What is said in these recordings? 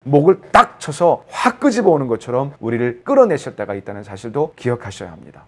목을 딱 쳐서 확 끄집어 오는 것처럼 우리를 끌어내실 때가 있다는 사실도 기억하셔야 합니다.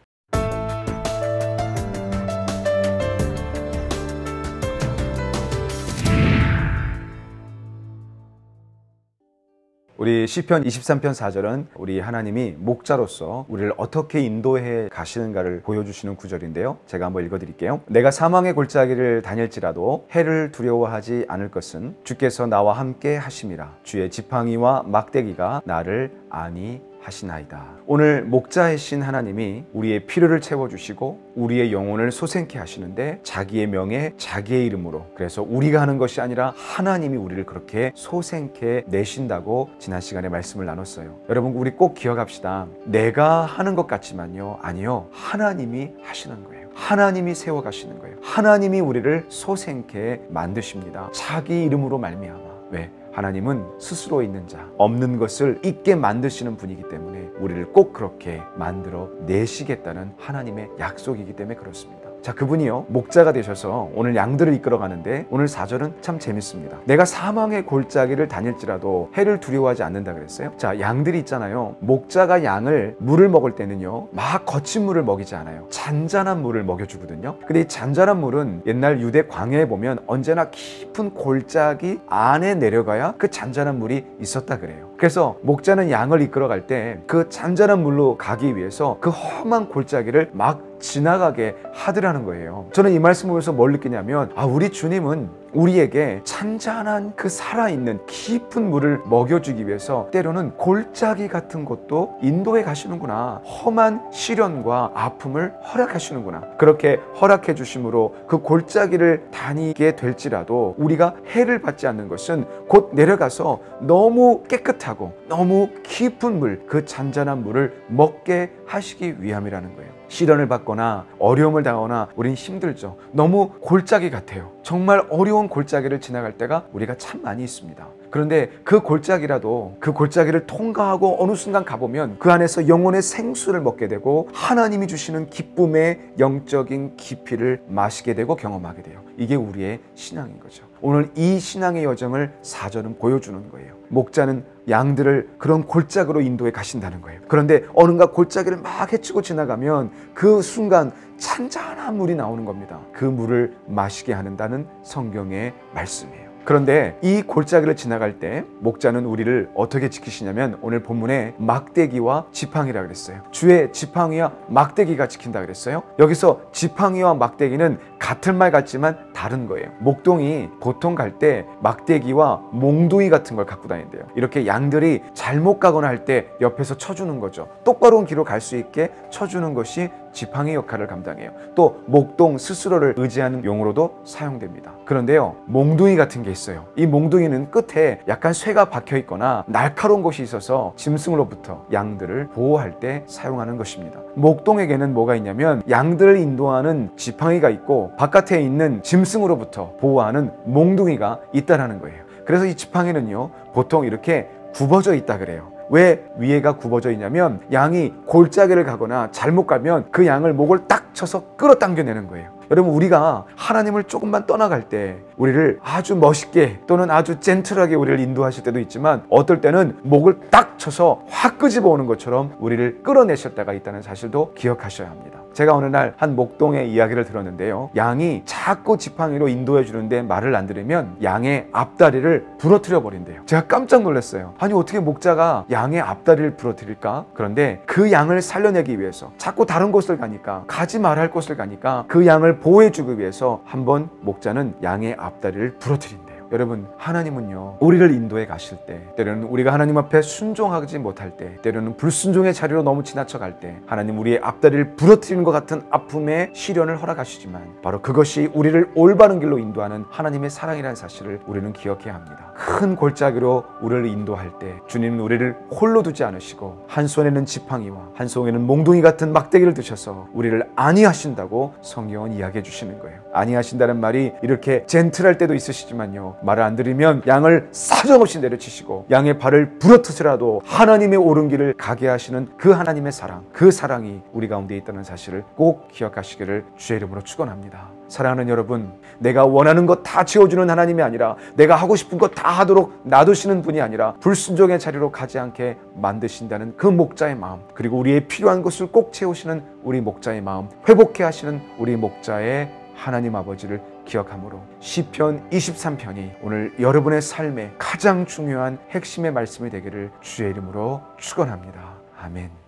우리 시편 23편 4절은 우리 하나님이 목자로서 우리를 어떻게 인도해 가시는가를 보여주시는 구절인데요. 제가 한번 읽어드릴게요. 내가 사망의 골짜기를 다닐지라도 해를 두려워하지 않을 것은 주께서 나와 함께 하심이라. 주의 지팡이와 막대기가 나를 안위하시나이다. 오늘 목자이신 하나님이 우리의 필요를 채워주시고 우리의 영혼을 솟행케 하시는데 자기의 명예, 자기의 이름으로, 그래서 우리가 하는 것이 아니라 하나님이 우리를 그렇게 솟행케 내신다고 지난 시간에 말씀을 나눴어요. 여러분, 우리 꼭 기억합시다. 내가 하는 것 같지만요, 아니요, 하나님이 하시는 거예요. 하나님이 세워가시는 거예요. 하나님이 우리를 솟행케 만드십니다. 자기 이름으로 말미암아. 왜? 하나님은 스스로 있는 자, 없는 것을 있게 만드시는 분이기 때문에 우리를 꼭 그렇게 만들어 내시겠다는 하나님의 약속이기 때문에 그렇습니다. 자, 그분이요, 목자가 되셔서 오늘 양들을 이끌어 가는데 오늘 4절은 참 재밌습니다. 내가 사망의 골짜기를 다닐지라도 해를 두려워하지 않는다 그랬어요. 자, 양들이 있잖아요. 목자가 양을 물을 먹을 때는요, 막 거친 물을 먹이지 않아요. 잔잔한 물을 먹여주거든요. 근데 이 잔잔한 물은 옛날 유대 광야에 보면 언제나 깊은 골짜기 안에 내려가야 그 잔잔한 물이 있었다 그래요. 그래서 목자는 양을 이끌어 갈 때 그 잔잔한 물로 가기 위해서 그 험한 골짜기를 막 지나가게 하더라는 거예요. 저는 이 말씀을 보면서 뭘 느끼냐면, 우리 주님은 우리에게 잔잔한 그 살아있는 깊은 물을 먹여주기 위해서 때로는 골짜기 같은 것도 인도해 가시는구나. 험한 시련과 아픔을 허락하시는구나. 그렇게 허락해 주심으로 그 골짜기를 다니게 될지라도 우리가 해를 받지 않는 것은 곧 내려가서 너무 깨끗하고 너무 깊은 물, 그 잔잔한 물을 먹게 하시기 위함이라는 거예요. 시련을 받거나 어려움을 당하거나 우린 힘들죠. 너무 골짜기 같아요. 정말 어려운 골짜기를 지나갈 때가 우리가 참 많이 있습니다. 그런데 그 골짜기라도 그 골짜기를 통과하고 어느 순간 가보면 그 안에서 영혼의 생수를 먹게 되고 하나님이 주시는 기쁨의 영적인 깊이를 마시게 되고 경험하게 돼요. 이게 우리의 신앙인 거죠. 오늘 이 신앙의 여정을 4절은 보여주는 거예요. 목자는 양들을 그런 골짜기로 인도해 가신다는 거예요. 그런데 어느가 골짜기를 막 헤치고 지나가면 그 순간 잔잔한 물이 나오는 겁니다. 그 물을 마시게 하는다는 성경의 말씀이에요. 그런데 이 골짜기를 지나갈 때 목자는 우리를 어떻게 지키시냐면 오늘 본문에 막대기와 지팡이라 그랬어요. 주의 지팡이와 막대기가 지킨다 그랬어요. 여기서 지팡이와 막대기는 같은 말 같지만 다른 거예요. 목동이 보통 갈 때 막대기와 몽둥이 같은 걸 갖고 다닌대요. 이렇게 양들이 잘못 가거나 할 때 옆에서 쳐주는 거죠. 똑바로 길로 갈 수 있게 쳐주는 것이 지팡이 역할을 감당해요. 또 목동 스스로를 의지하는 용어로도 사용됩니다. 그런데요, 몽둥이 같은 게 있어요. 이 몽둥이는 끝에 약간 쇠가 박혀 있거나 날카로운 것이 있어서 짐승으로부터 양들을 보호할 때 사용하는 것입니다. 목동에게는 뭐가 있냐면 양들을 인도하는 지팡이가 있고 바깥에 있는 짐승으로부터 보호하는 몽둥이가 있다라는 거예요. 그래서 이 지팡이는요, 보통 이렇게 굽어져 있다 그래요. 왜 위에가 굽어져 있냐면 양이 골짜기를 가거나 잘못 가면 그 양을 목을 딱 쳐서 끌어당겨내는 거예요. 여러분, 우리가 하나님을 조금만 떠나갈 때 우리를 아주 멋있게 또는 아주 젠틀하게 우리를 인도하실 때도 있지만 어떨 때는 목을 딱 쳐서 확 끄집어 오는 것처럼 우리를 끌어내실 때가 있다는 사실도 기억하셔야 합니다. 제가 어느 날 한 목동의 이야기를 들었는데요, 양이 자꾸 지팡이로 인도해 주는데 말을 안 들으면 양의 앞다리를 부러뜨려 버린대요. 제가 깜짝 놀랐어요. 아니, 어떻게 목자가 양의 앞다리를 부러뜨릴까? 그런데 그 양을 살려내기 위해서 자꾸 다른 곳을 가니까, 가지 말할 곳을 가니까 그 양을 보호해 주기 위해서 한번 목자는 양의 앞다리를 부러뜨린대요. 여러분, 하나님은요, 우리를 인도해 가실 때, 때로는 우리가 하나님 앞에 순종하지 못할 때, 때로는 불순종의 자리로 너무 지나쳐 갈 때 하나님 우리의 앞다리를 부러뜨리는 것 같은 아픔의 시련을 허락하시지만 바로 그것이 우리를 올바른 길로 인도하는 하나님의 사랑이라는 사실을 우리는 기억해야 합니다. 큰 골짜기로 우리를 인도할 때 주님은 우리를 홀로 두지 않으시고 한 손에는 지팡이와 한 손에는 몽둥이 같은 막대기를 드셔서 우리를 안위하신다고 성경은 이야기해 주시는 거예요. 안위하신다는 말이 이렇게 젠틀할 때도 있으시지만요, 말을 안 들으면 양을 사정없이 내려치시고 양의 발을 부러뜨서라도 하나님의 옳은 길을 가게 하시는 그 하나님의 사랑, 그 사랑이 우리 가운데 있다는 사실을 꼭 기억하시기를 주의 이름으로 축원합니다. 사랑하는 여러분, 내가 원하는 것 다 채워주는 하나님이 아니라, 내가 하고 싶은 것 다 하도록 놔두시는 분이 아니라 불순종의 자리로 가지 않게 만드신다는 그 목자의 마음, 그리고 우리의 필요한 것을 꼭 채우시는 우리 목자의 마음, 회복해 하시는 우리 목자의 하나님 아버지를 기억함으로 시편 23편이 오늘 여러분의 삶에 가장 중요한 핵심의 말씀이 되기를 주의 이름으로 축원합니다. 아멘.